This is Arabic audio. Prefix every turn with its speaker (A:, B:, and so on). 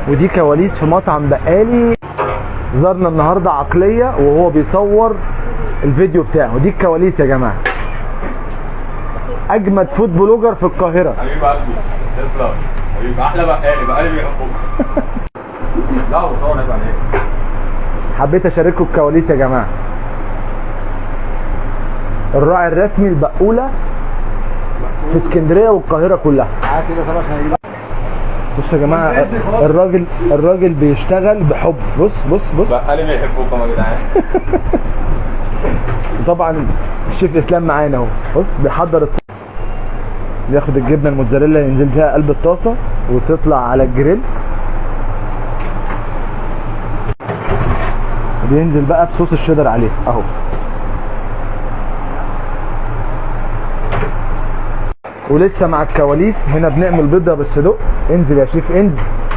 A: ودي كواليس في مطعم بقالي. زارنا النهارده عقليه وهو بيصور الفيديو بتاعه. ودي الكواليس يا جماعه. اجمد فود بلوجر في القاهره.
B: حبيب قلبي تسلم حبيب، احلى بقالي بيحبوك. لا وصور نبقى عليك.
A: حبيت اشارككم الكواليس يا جماعه. الراعي الرسمي البقوله في اسكندريه والقاهره كلها. بصوا يا جماعه، الراجل بيشتغل بحب. بص
B: بقالي بيحبوكم يا جدعان.
A: طبعا الشيف اسلام معانا اهو. بص بيحضر ياخد الجبنه الموتزاريلا ينزل بيها قلب الطاسه وتطلع على الجريل. بينزل بقى بصوص الشيدر عليه اهو. ولسه مع الكواليس هنا بنعمل بيضه بالصدق. انزل يا شيف انزل.